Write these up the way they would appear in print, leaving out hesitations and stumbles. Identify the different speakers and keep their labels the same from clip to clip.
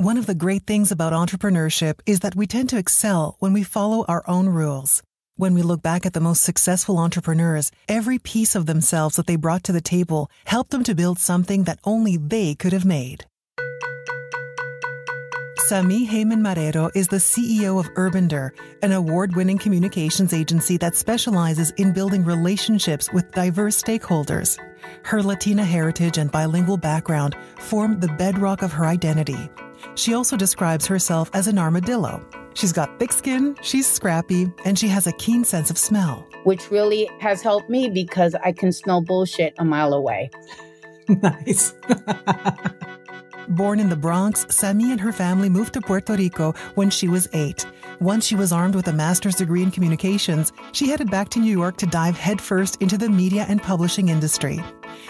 Speaker 1: One of the great things about entrepreneurship is that we tend to excel when we follow our own rules. When we look back at the most successful entrepreneurs, every piece of themselves that they brought to the table helped them to build something that only they could have made. Sami Haiman-Marrero is the CEO of Urbander, an award-winning communications agency that specializes in building relationships with diverse stakeholders. Her Latina heritage and bilingual background form the bedrock of her identity. She also describes herself as an armadillo. She's got thick skin, she's scrappy, and she has a keen sense of smell.
Speaker 2: Which really has helped me because I can smell bullshit a mile away.
Speaker 1: Nice. Born in the Bronx, Sami and her family moved to Puerto Rico when she was 8. Once she was armed with a master's degree in communications, she headed back to New York to dive headfirst into the media and publishing industry.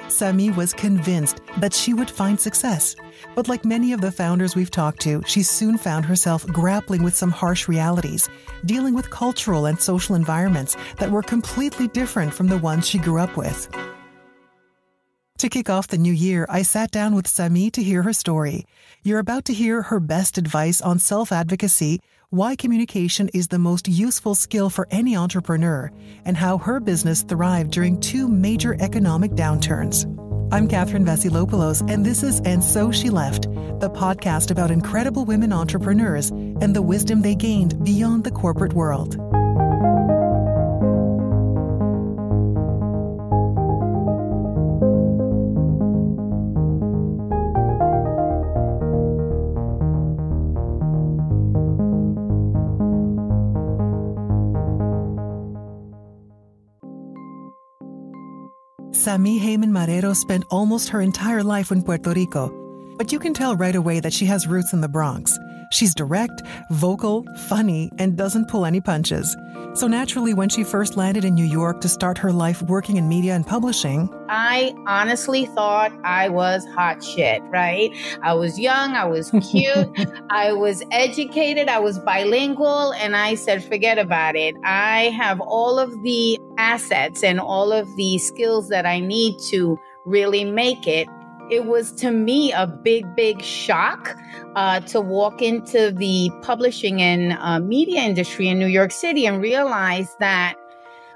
Speaker 1: Sami was convinced that she would find success. But like many of the founders we've talked to, she soon found herself grappling with some harsh realities, dealing with cultural and social environments that were completely different from the ones she grew up with. To kick off the new year, I sat down with Sami to hear her story. You're about to hear her best advice on self-advocacy, why communication is the most useful skill for any entrepreneur, and how her business thrived during 2 major economic downturns. I'm Catherine Vasilopoulos, and this is And So She Left, the podcast about incredible women entrepreneurs and the wisdom they gained beyond the corporate world. Sami Haiman-Marrero spent almost her entire life in Puerto Rico, but you can tell right away that she has roots in the Bronx. She's direct, vocal, funny, and doesn't pull any punches. So naturally, when she first landed in New York to start her life working in media and publishing,
Speaker 2: I honestly thought I was hot shit, right? I was young, I was cute, I was educated, I was bilingual, and I said, forget about it. I have all of the assets and all of the skills that I need to really make it. It was, to me, a big shock to walk into the publishing and media industry in New York City and realize that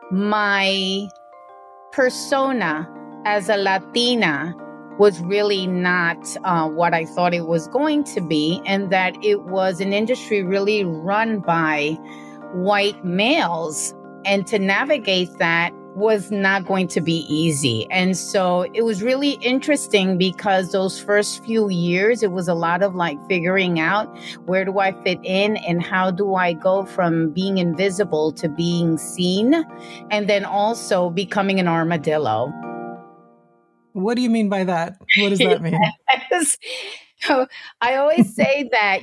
Speaker 2: my persona as a Latina was really not what I thought it was going to be, and that it was an industry really run by white males. And to navigate that was not going to be easy. And so it was really interesting because those first few years, it was a lot of like figuring out where do I fit in and how do I go from being invisible to being seen, and then also becoming an armadillo.
Speaker 1: What do you mean by that? What does that mean?
Speaker 2: So I always say that,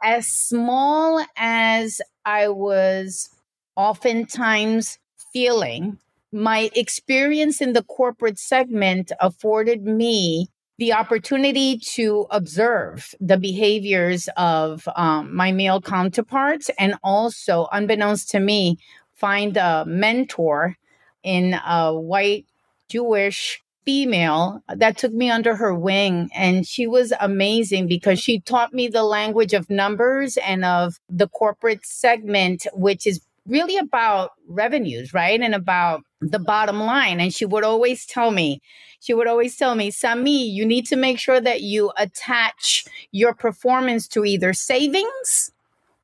Speaker 2: as small as I was oftentimes feeling, my experience in the corporate segment afforded me the opportunity to observe the behaviors of my male counterparts, and also, unbeknownst to me, find a mentor in a white Jewish female that took me under her wing. And she was amazing because she taught me the language of numbers and of the corporate segment, which is really about revenues, right? And about the bottom line. And she would always tell me, Sami, you need to make sure that you attach your performance to either savings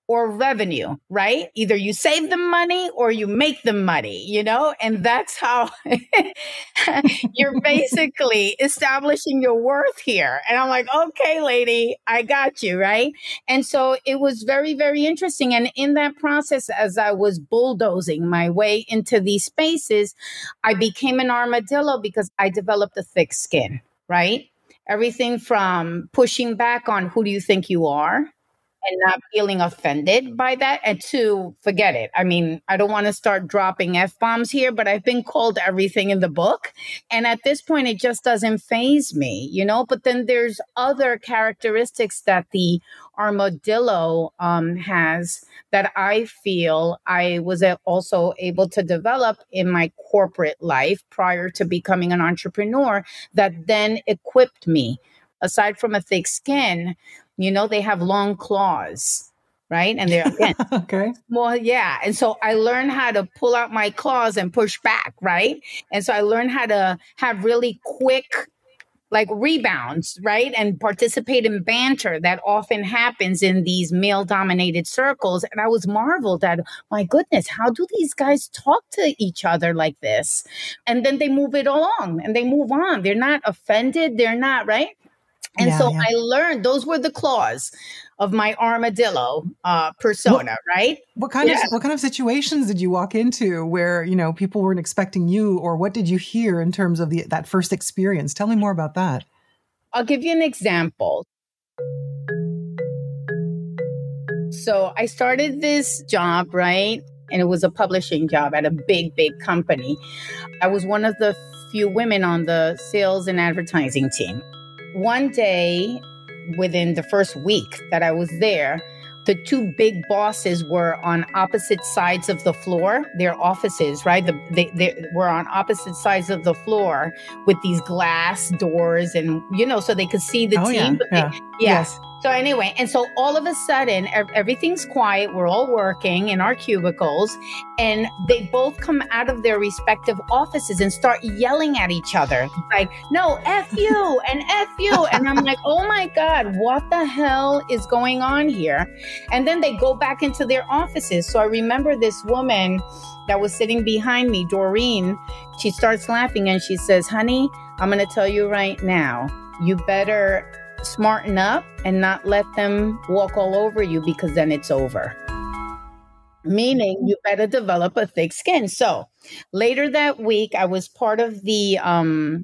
Speaker 2: or revenue, right? Either you save them money or you make them money, and that's how you're basically establishing your worth here. And I'm like, okay, lady, I got you, right? And so it was very, very interesting. And in that process, as I was bulldozing my way into these spaces, I became an armadillo because I developed a thick skin, right? Everything from pushing back on who do you think you are, and not feeling offended by that, and to forget it. I mean, I don't want to start dropping F-bombs here, but I've been called everything in the book. And at this point, it just doesn't faze me, But then there's other characteristics that the armadillo has that I feel I was also able to develop in my corporate life prior to becoming an entrepreneur that then equipped me, aside from a thick skin, They have long claws, right? And they're, again,
Speaker 1: Okay.
Speaker 2: well, yeah. And so I learned how to pull out my claws and push back, right? And so I learned how to have really quick, like, rebounds, right? And participate in banter that often happens in these male dominated circles. And I was marveled at, my goodness, how do these guys talk to each other like this? And then they move it along and they move on. They're not offended. They're not, right? And so I learned those were the claws of my armadillo persona, right?
Speaker 1: What kind of situations did you walk into where, people weren't expecting you, or what did you hear in terms of that first experience? Tell me more about that.
Speaker 2: I'll give you an example. So I started this job, right? And it was a publishing job at a big, big company. I was one of the few women on the sales and advertising team. One day, within the first week that I was there, the two big bosses were on opposite sides of the floor, their offices, right? They were on opposite sides of the floor with these glass doors and, so they could see the team. Yes. So anyway, and so all of a sudden, everything's quiet. We're all working in our cubicles, and they both come out of their respective offices and start yelling at each other. Like, no, F you and F you. And I'm like, oh my God, what the hell is going on here? And then they go back into their offices. So I remember this woman that was sitting behind me, Doreen, she starts laughing and she says, honey, I'm going to tell you right now, you better smarten up and not let them walk all over you, because then it's over. Meaning you better develop a thick skin. So later that week, I was part of the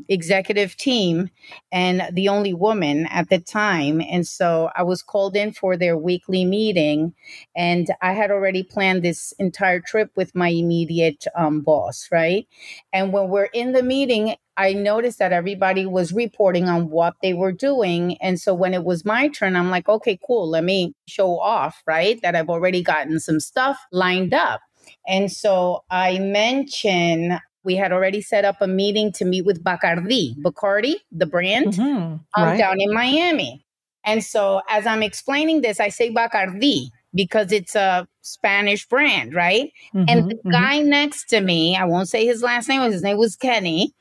Speaker 2: executive team and the only woman at the time. And so I was called in for their weekly meeting. And I had already planned this entire trip with my immediate boss, right? And when we're in the meeting, I noticed that everybody was reporting on what they were doing. And so when it was my turn, I'm like, okay, cool. Let me show off, right? That I've already gotten some stuff lined up. And so I mentioned we had already set up a meeting to meet with Bacardi, the brand, down in Miami. And so as I'm explaining this, I say Bacardi because it's a Spanish brand, right? And the guy next to me, I won't say his last name, his name was Kenny.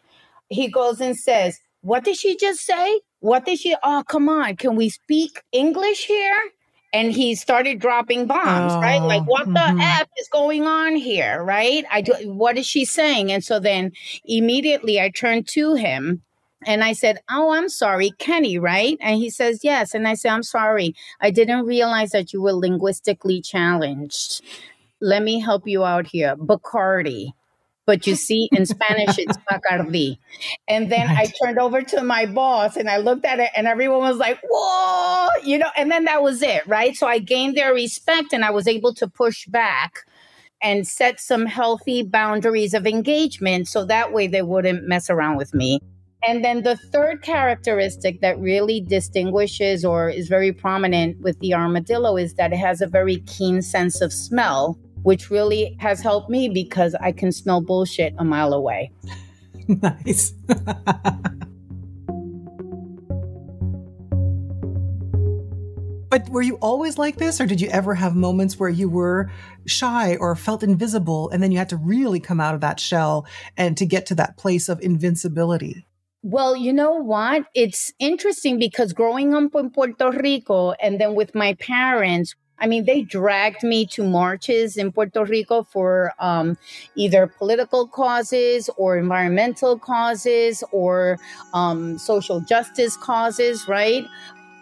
Speaker 2: He goes and says, what did she just say? Oh, come on. Can we speak English here? And he started dropping bombs, right? Like, what the F is going on here, right? What is she saying? And so then immediately I turned to him and I said, oh, I'm sorry, Kenny, right? And he says, yes. And I said, I'm sorry. I didn't realize that you were linguistically challenged. Let me help you out here. Bacardi. But you see, in Spanish, it's Bacardi. And then I turned over to my boss and I looked at it and everyone was like, whoa, and then that was it, right? So I gained their respect and I was able to push back and set some healthy boundaries of engagement so that way they wouldn't mess around with me. And then the third characteristic that really distinguishes or is very prominent with the armadillo is that it has a very keen sense of smell, which really has helped me because I can smell bullshit a mile away.
Speaker 1: Nice. But were you always like this, or did you ever have moments where you were shy or felt invisible, and then you had to really come out of that shell and to get to that place of invincibility?
Speaker 2: Well, you know what? It's interesting because growing up in Puerto Rico and then with my parents, they dragged me to marches in Puerto Rico for either political causes or environmental causes or social justice causes, right?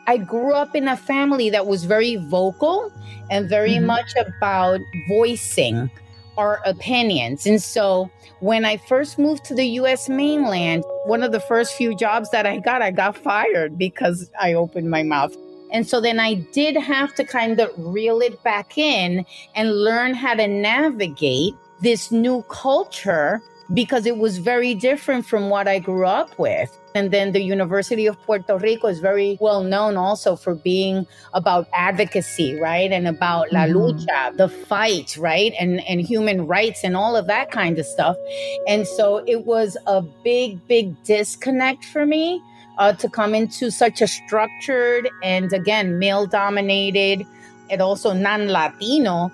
Speaker 2: I grew up in a family that was very vocal and very much about voicing our opinions. And so when I first moved to the U.S. mainland, one of the first few jobs that I got fired because I opened my mouth. And so then I did have to kind of reel it back in and learn how to navigate this new culture because it was very different from what I grew up with. And then the University of Puerto Rico is very well known also for being about advocacy, right? And about la lucha, the fight, right? And human rights and all of that kind of stuff. And so it was a big, big disconnect for me to come into such a structured and, again, male dominated and also non-Latino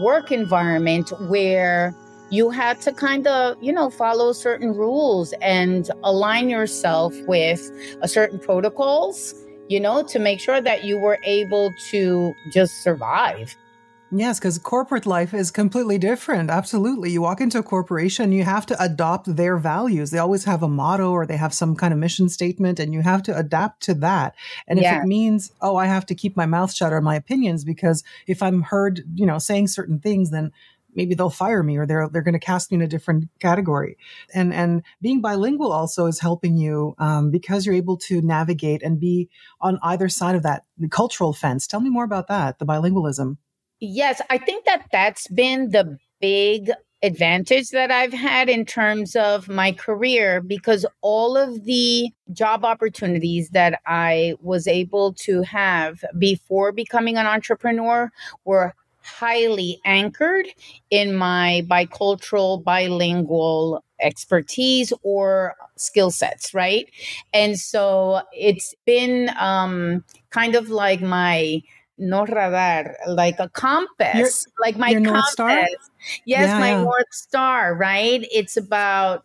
Speaker 2: work environment where you had to kind of, follow certain rules and align yourself with a certain protocols, to make sure that you were able to just survive.
Speaker 1: Yes, because corporate life is completely different. Absolutely. You walk into a corporation, you have to adopt their values. They always have a motto or they have some kind of mission statement, and you have to adapt to that. And if it means, I have to keep my mouth shut on my opinions, because if I'm heard, saying certain things, then maybe they'll fire me or they're going to cast me in a different category. And being bilingual also is helping you because you're able to navigate and be on either side of that cultural fence. Tell me more about that, the bilingualism.
Speaker 2: Yes, I think that that's been the big advantage that I've had in terms of my career, because all of the job opportunities that I was able to have before becoming an entrepreneur were highly anchored in my bicultural, bilingual expertise or skill sets, right? And so it's been kind of like my no radar, like a compass, like my
Speaker 1: your
Speaker 2: compass.
Speaker 1: North Star?
Speaker 2: Yes, my North Star, right? It's about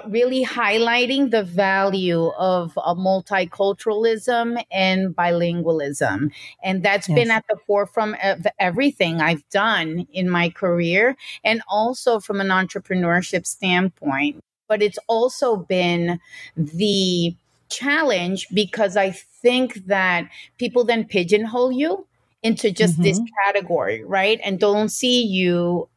Speaker 2: really highlighting the value of multiculturalism and bilingualism. And that's been at the forefront of everything I've done in my career, and also from an entrepreneurship standpoint. But it's also been the challenge, because I think that people then pigeonhole you into just this category, right? And don't see you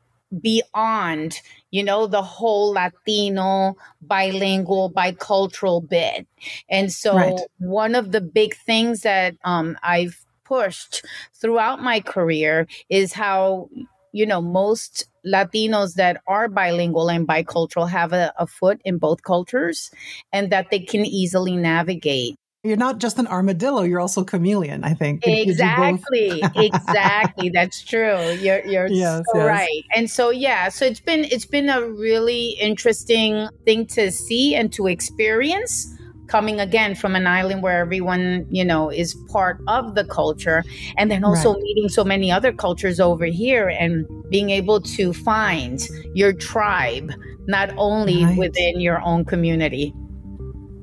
Speaker 2: beyond, the whole Latino, bilingual, bicultural bit. And so one of the big things that I've pushed throughout my career is how, most Latinos that are bilingual and bicultural have a foot in both cultures, and that they can easily navigate.
Speaker 1: You're not just an armadillo, you're also a chameleon, I think.
Speaker 2: Exactly. Exactly. That's true. You're right. And so, so it's been a really interesting thing to see and to experience, coming again from an island where everyone, is part of the culture, and then also meeting so many other cultures over here and being able to find your tribe, not only within your own community.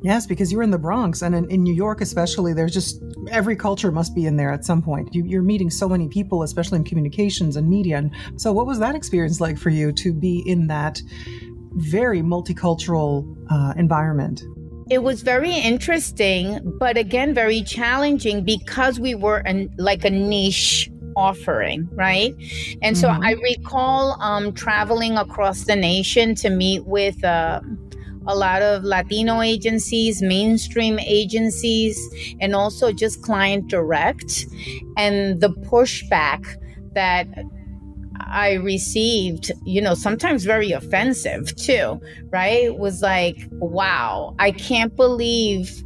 Speaker 1: Yes, because you're in the Bronx, and in New York especially, there's just every culture must be in there at some point. You're meeting so many people, especially in communications and media. And so what was that experience like for you to be in that very multicultural environment?
Speaker 2: It was very interesting, but again, very challenging, because we were like a niche offering, right? And so I recall traveling across the nation to meet with a lot of Latino agencies, mainstream agencies, and also just client direct. And the pushback that I received, sometimes very offensive too, right? Was like, wow, I can't believe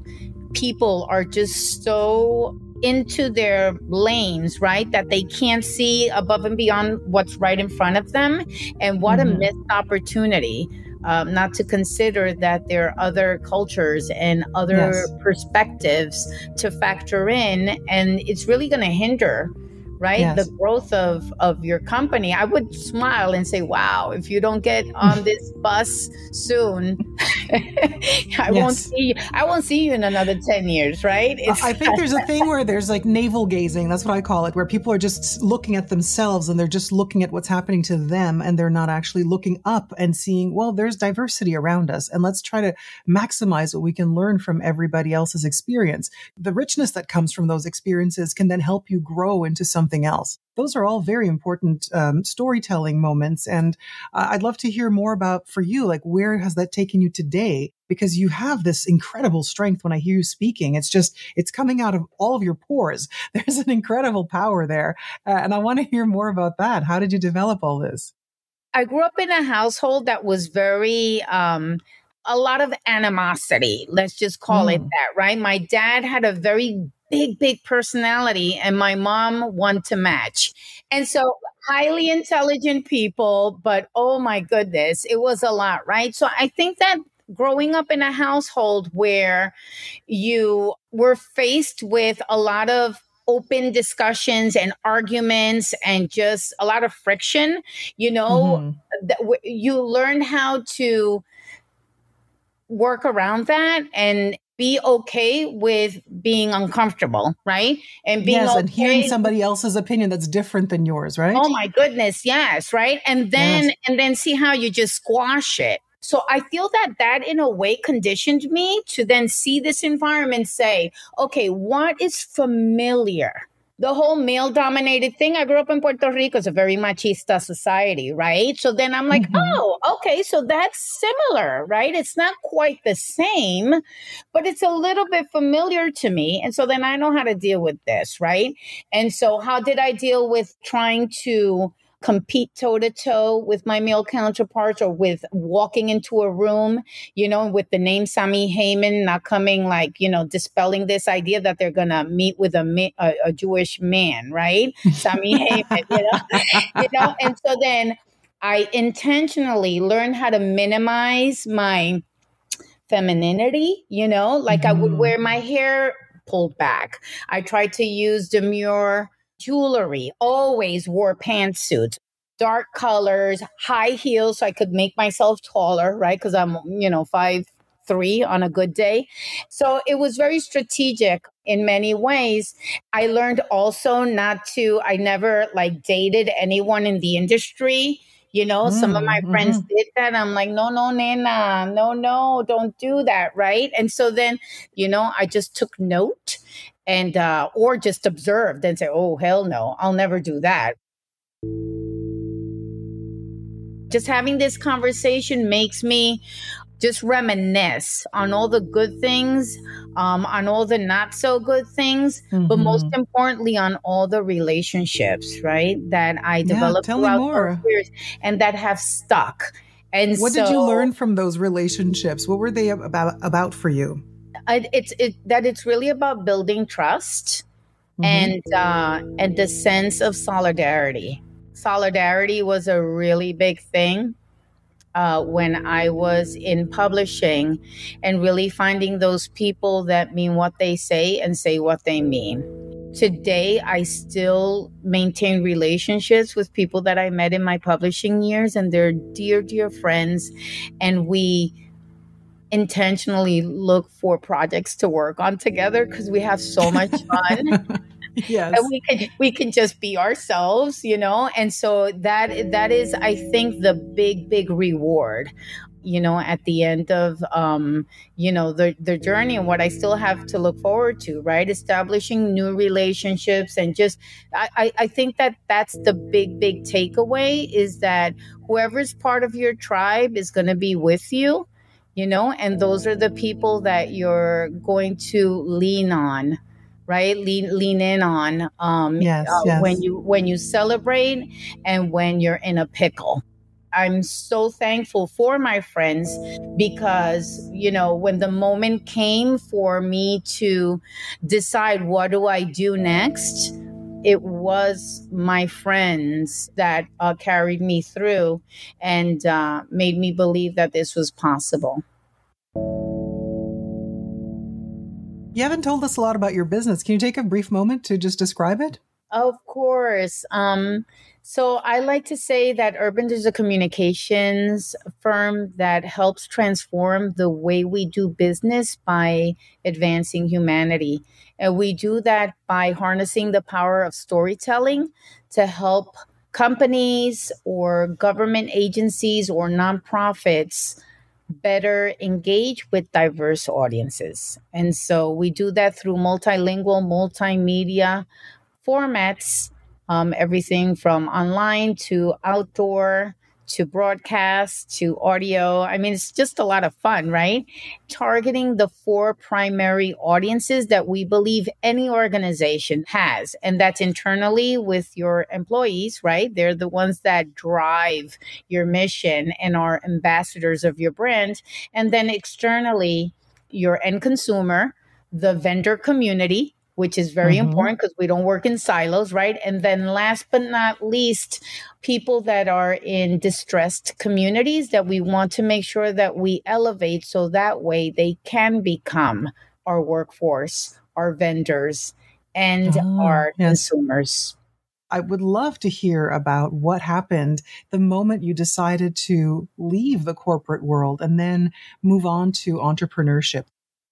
Speaker 2: people are just so into their lanes, right? That they can't see above and beyond what's right in front of them. And what a missed opportunity. Not to consider that there are other cultures and other perspectives to factor in. And it's really going to hinder, right, the growth of your company. I would smile and say, wow, if you don't get on this bus soon, I won't see you in another 10 years, right?
Speaker 1: I think there's a thing where there's like navel gazing. That's what I call it, where people are just looking at themselves and they're just looking at what's happening to them, and they're not actually looking up and seeing, well, there's diversity around us, and let's try to maximize what we can learn from everybody else's experience. The richness that comes from those experiences can then help you grow into something else. Those are all very important storytelling moments. And I'd love to hear more about, for you, like, where has that taken you today? Because you have this incredible strength when I hear you speaking. It's coming out of all of your pores. There's an incredible power there. And I want to hear more about that. How did you develop all this?
Speaker 2: I grew up in a household that was very, a lot of animosity. Let's just call it that, right? My dad had a very big personality, and my mom one to match. And so highly intelligent people, but oh my goodness, it was a lot, right? So I think that growing up in a household where you were faced with a lot of open discussions and arguments and just a lot of friction, you learn how to work around that and be okay with being uncomfortable, right? And being
Speaker 1: yes,
Speaker 2: okay.
Speaker 1: And hearing somebody else's opinion that's different than yours, right?
Speaker 2: Oh my goodness, yes, right? And then see how you just squash it. So I feel that in a way conditioned me to then see this environment, say, okay, what is familiar? The whole male dominated thing. I grew up in Puerto Rico. It's a very machista society, right? So then I'm like, oh, okay. So that's similar, right? It's not quite the same, but it's a little bit familiar to me. And so then I know how to deal with this, right? And so how did I deal with trying to compete toe to toe with my male counterparts, or with walking into a room, with the name Sami Haiman, not coming dispelling this idea that they're going to meet with a Jewish man, right? Sami Haiman, and so then I intentionally learned how to minimize my femininity, I would wear my hair pulled back. I tried to use demure jewelry, always wore pantsuits, dark colors, high heels so I could make myself taller, right? Because I'm, 5'3" on a good day. So it was very strategic in many ways. I learned also I never dated anyone in the industry. Some of my friends did that. I'm like, no, nena, no, don't do that, right? And so then, I just took note and or just observed and say, oh, hell no, I'll never do that. Just having this conversation makes me just reminisce on all the good things, on all the not so good things, but most importantly on all the relationships, right, that I developed throughout those years and that have stuck. And
Speaker 1: what did you learn from those relationships? What were they about for you?
Speaker 2: It's really about building trust and the sense of solidarity. Solidarity was a really big thing when I was in publishing, and really finding those people that mean what they say and say what they mean. Today, I still maintain relationships with people that I met in my publishing years, and they're dear, dear friends. And we intentionally look for projects to work on together because we have so much fun.
Speaker 1: Yes.
Speaker 2: And we can just be ourselves, and so that is, I think, the big reward, at the end of the journey, and what I still have to look forward to, right? Establishing new relationships, and just I think that's the big takeaway, is that whoever's part of your tribe is going to be with you, and those are the people that you're going to lean on, right? Lean in on
Speaker 1: yes.
Speaker 2: When you celebrate and when you're in a pickle. I'm so thankful for my friends because, when the moment came for me to decide what do I do next, it was my friends that carried me through and made me believe that this was possible.
Speaker 1: You haven't told us a lot about your business. Can you take a brief moment to just describe it?
Speaker 2: Of course. So I like to say that Urbander is a communications firm that helps transform the way we do business by advancing humanity. And we do that by harnessing the power of storytelling to help companies or government agencies or nonprofits better engage with diverse audiences. And so we do that through multilingual, multimedia formats, everything from online to outdoor to broadcast to audio. I mean, it's just a lot of fun, right? Targeting the 4 primary audiences that we believe any organization has. And that's internally with your employees, right? They're the ones that drive your mission and are ambassadors of your brand. And then externally, your end consumer, the vendor community, which is very important because we don't work in silos, right? And then last but not least, people that are in distressed communities that we want to make sure that we elevate so that way they can become our workforce, our vendors, and our consumers.
Speaker 1: I would love to hear about what happened the moment you decided to leave the corporate world and then move on to entrepreneurship.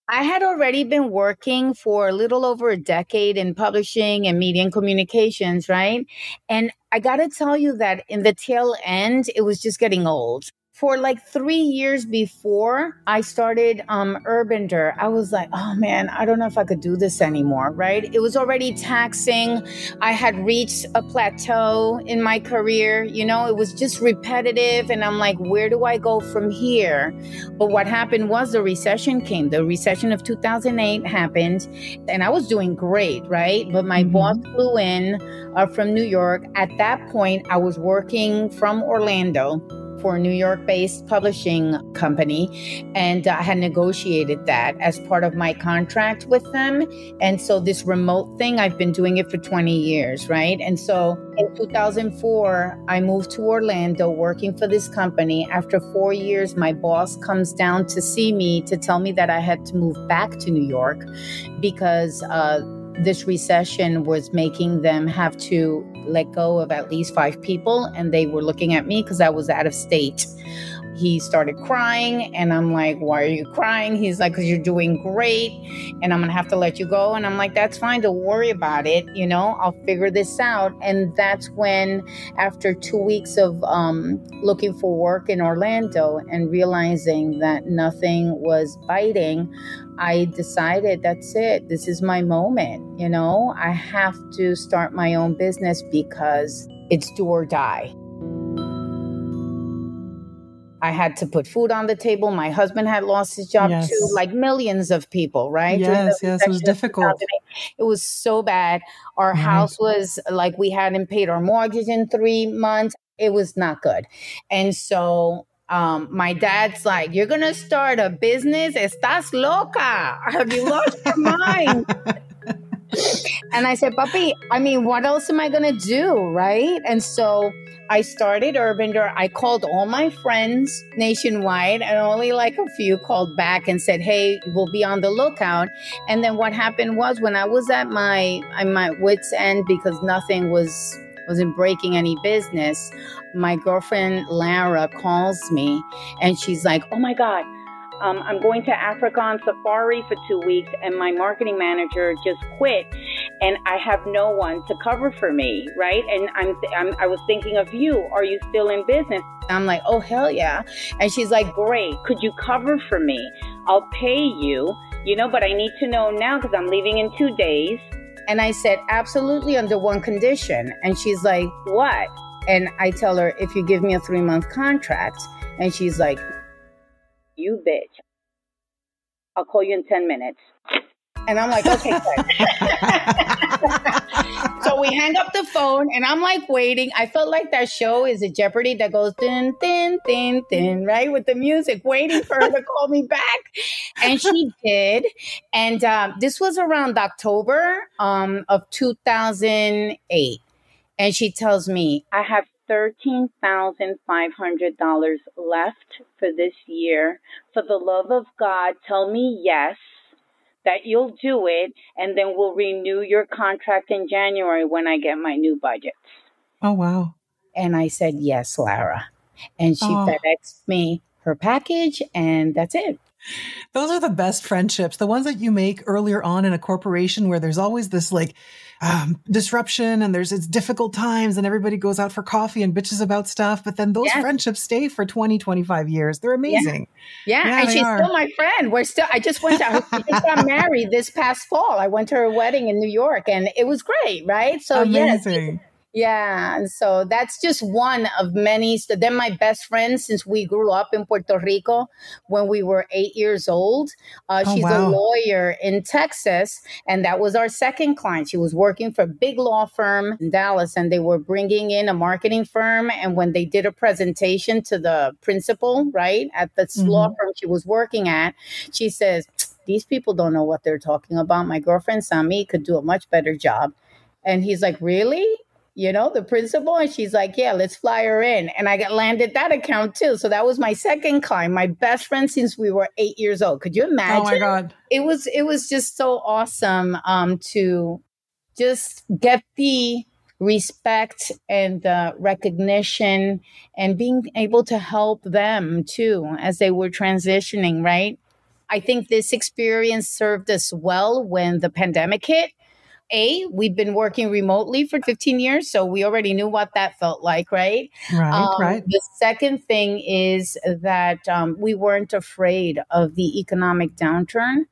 Speaker 2: I had already been working for a little over a decade in publishing and media and communications, right? And I got to tell you that in the tail end, it was just getting old. For like 3 years before I started Urbander, I was like, oh man, I don't know if I could do this anymore, right? It was already taxing. I had reached a plateau in my career. You know, it was just repetitive. And I'm like, where do I go from here? But what happened was the recession came. The recession of 2008 happened. And I was doing great, right? But my boss flew in from New York. At that point, I was working from Orlando for a New York-based publishing company. And I had negotiated that as part of my contract with them. And so this remote thing, I've been doing it for 20 years, right? And so in 2004, I moved to Orlando working for this company. After 4 years, my boss comes down to see me to tell me that I had to move back to New York because this recession was making them have to let go of at least 5 people. And they were looking at me because I was out of state. He started crying and I'm like, why are you crying? He's like, because you're doing great and I'm going to have to let you go. And I'm like, that's fine. Don't worry about it. You know, I'll figure this out. And that's when, after 2 weeks of looking for work in Orlando and realizing that nothing was biting, I decided that's it. This is my moment. You know, I have to start my own business because it's do or die. I had to put food on the table. My husband had lost his job too, like millions of people, right?
Speaker 1: Yes, it was difficult.
Speaker 2: It was so bad. Our house was like, we hadn't paid our mortgage in 3 months. It was not good. And so my dad's like, you're going to start a business? Estás loca. Have you lost your mind? And I said, Papi, I mean, what else am I going to do? Right. And so I started Urbander. I called all my friends nationwide and only like a few called back and said, hey, we'll be on the lookout. And then what happened was when I was at my wit's end because nothing wasn't breaking any business, my girlfriend Lara calls me and she's like, oh my God, I'm going to Africa on safari for 2 weeks and my marketing manager just quit and I have no one to cover for me, right? And I was thinking of you. Are you still in business? I'm like, oh, hell yeah. And she's like, great. Could you cover for me? I'll pay you, you know, but I need to know now because I'm leaving in 2 days. And I said, absolutely, under one condition. And she's like, what? And I tell her, if you give me a 3-month contract. And she's like, you bitch. I'll call you in 10 minutes. And I'm like, okay, good. So we hang up the phone and I'm like waiting. I felt like that show is a Jeopardy that goes din, din, din, din, right? With the music, waiting for her to call me back. And she did. And this was around October of 2008. And she tells me, I have $13,500 left for this year. For the love of God, tell me yes, that you'll do it, and then we'll renew your contract in January when I get my new budgets.
Speaker 1: Oh, wow.
Speaker 2: And I said, yes, Lara. And she FedExed me her package, and that's it.
Speaker 1: Those are the best friendships, the ones that you make earlier on in a corporation where there's always this like disruption and it's difficult times and everybody goes out for coffee and bitches about stuff. But then those friendships stay for 20, 25 years. They're amazing.
Speaker 2: Yeah, and she's still my friend. We just got married this past fall. I went to her wedding in New York and it was great, right? So
Speaker 1: amazing.
Speaker 2: Yeah. And so that's just one of many. So they're my best friends since we grew up in Puerto Rico when we were 8 years old. She's a lawyer in Texas. And that was our second client. She was working for a big law firm in Dallas and they were bringing in a marketing firm. And when they did a presentation to the principal, right, at the law firm she was working at, she says, these people don't know what they're talking about. My girlfriend, Sami, could do a much better job. And he's like, really? The principal? And she's like, yeah, let's fly her in. And I landed that account too. So that was my second client, my best friend since we were 8 years old. Could you imagine?
Speaker 1: Oh my God.
Speaker 2: It was just so awesome to just get the respect and the recognition and being able to help them too as they were transitioning, right? I think this experience served us well when the pandemic hit. We've been working remotely for 15 years, so we already knew what that felt like, right?
Speaker 1: Right.
Speaker 2: The second thing is that we weren't afraid of the economic downturn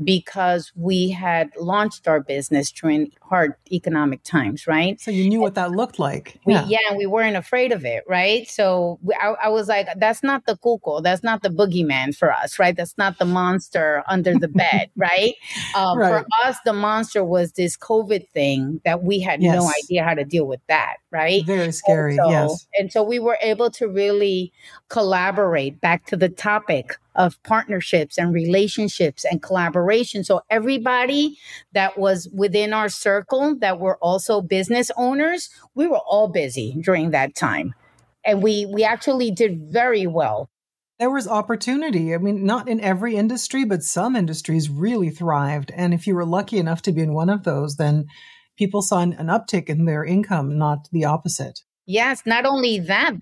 Speaker 2: because we had launched our business during hard economic times, right?
Speaker 1: So you knew what that looked like.
Speaker 2: We weren't afraid of it, right? So I was like, that's not the cuco, that's not the boogeyman for us, right? That's not the monster under the bed, right? For us, the monster was this COVID thing that we had no idea how to deal with that, right?
Speaker 1: Very scary, yes.
Speaker 2: And so we were able to really collaborate, back to the topic of partnerships and relationships and collaboration. So everybody that was within our circle that were also business owners, we were all busy during that time. And we actually did very well.
Speaker 1: There was opportunity. I mean, not in every industry, but some industries really thrived. And if you were lucky enough to be in one of those, then people saw an uptick in their income, not the opposite.
Speaker 2: Yes, not only that,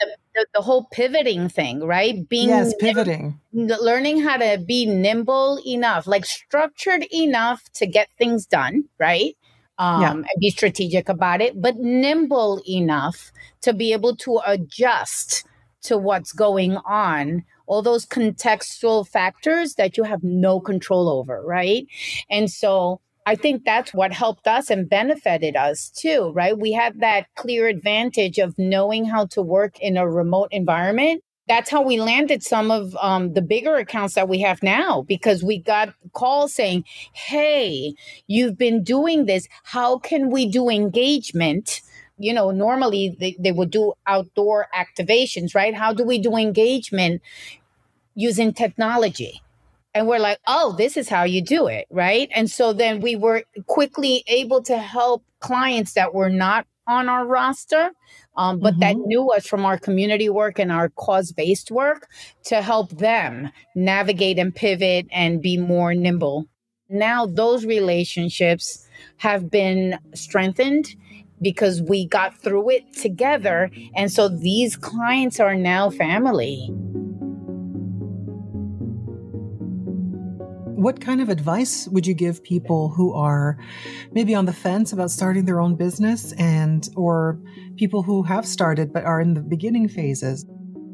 Speaker 2: the whole pivoting thing, right?
Speaker 1: Pivoting.
Speaker 2: Learning how to be nimble enough, like structured enough to get things done, right? And be strategic about it, but nimble enough to be able to adjust to what's going on, all those contextual factors that you have no control over, right? And so I think that's what helped us and benefited us too, right? We had that clear advantage of knowing how to work in a remote environment. That's how we landed some of the bigger accounts that we have now, because we got calls saying, hey, you've been doing this. How can we do engagement? Normally they would do outdoor activations, right? How do we do engagement using technology? And we're like, oh, this is how you do it, right? And so then we were quickly able to help clients that were not on our roster, but that knew us from our community work and our cause-based work, to help them navigate and pivot and be more nimble. Now those relationships have been strengthened because we got through it together. And so these clients are now family.
Speaker 1: What kind of advice would you give people who are maybe on the fence about starting their own business, or people who have started but are in the beginning phases?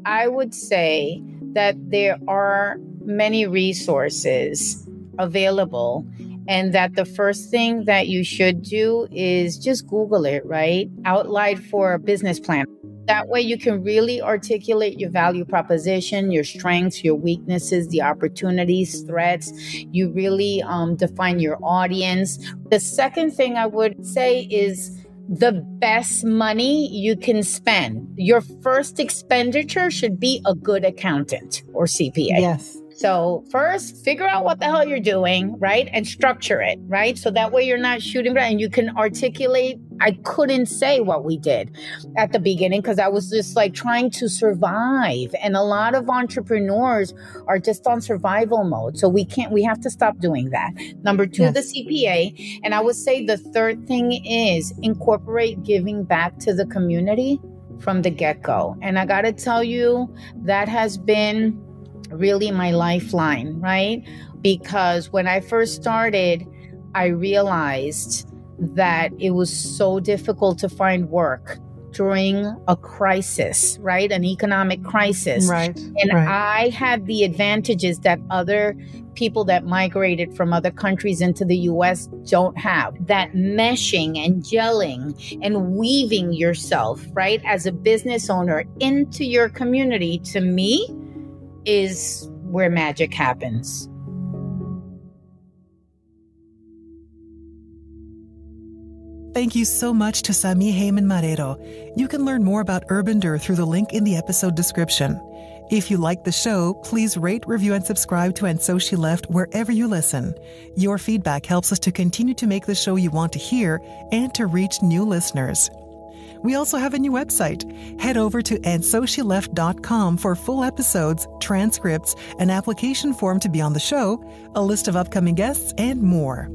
Speaker 2: I would say that there are many resources available, and that the first thing that you should do is just Google it, right? Outline for a business plan. That way you can really articulate your value proposition, your strengths, your weaknesses, the opportunities, threats. You really define your audience. The second thing I would say is the best money you can spend. Your first expenditure should be a good accountant or CPA.
Speaker 1: Yes.
Speaker 2: So first, figure out what the hell you're doing, right? And structure it, right? So that way you're not shooting and you can articulate. I couldn't say what we did at the beginning because I was just like trying to survive. And a lot of entrepreneurs are just on survival mode. So we have to stop doing that. Number two, the CPA. And I would say the third thing is incorporate giving back to the community from the get-go. And I got to tell you, that has been really my lifeline, right? Because when I first started, I realized that it was so difficult to find work during a crisis, right? An economic crisis.
Speaker 1: Right.
Speaker 2: And I had the advantages that other people that migrated from other countries into the US don't have. That meshing and gelling and weaving yourself, right, as a business owner into your community, to me, is where magic happens.
Speaker 1: Thank you so much to Sami Haiman-Marrero. You can learn more about Urbander through the link in the episode description. If you like the show, please rate, review, and subscribe to And So She Left wherever you listen. Your feedback helps us to continue to make the show you want to hear and to reach new listeners. We also have a new website. Head over to andsosheleft.com for full episodes, transcripts, an application form to be on the show, a list of upcoming guests, and more.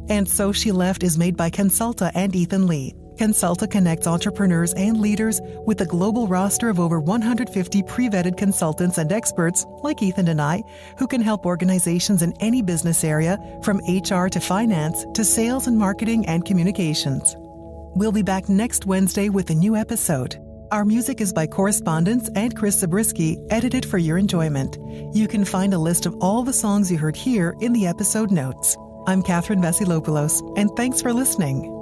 Speaker 1: And So She Left is made by Cansulta and Ethan Lee. Cansulta connects entrepreneurs and leaders with a global roster of over 150 pre-vetted consultants and experts, like Ethan and I, who can help organizations in any business area, from HR to finance to sales and marketing and communications. We'll be back next Wednesday with a new episode. Our music is by Correspondence and Chris Zabriskie, edited for your enjoyment. You can find a list of all the songs you heard here in the episode notes. I'm Catherine Vasilopoulos, and thanks for listening.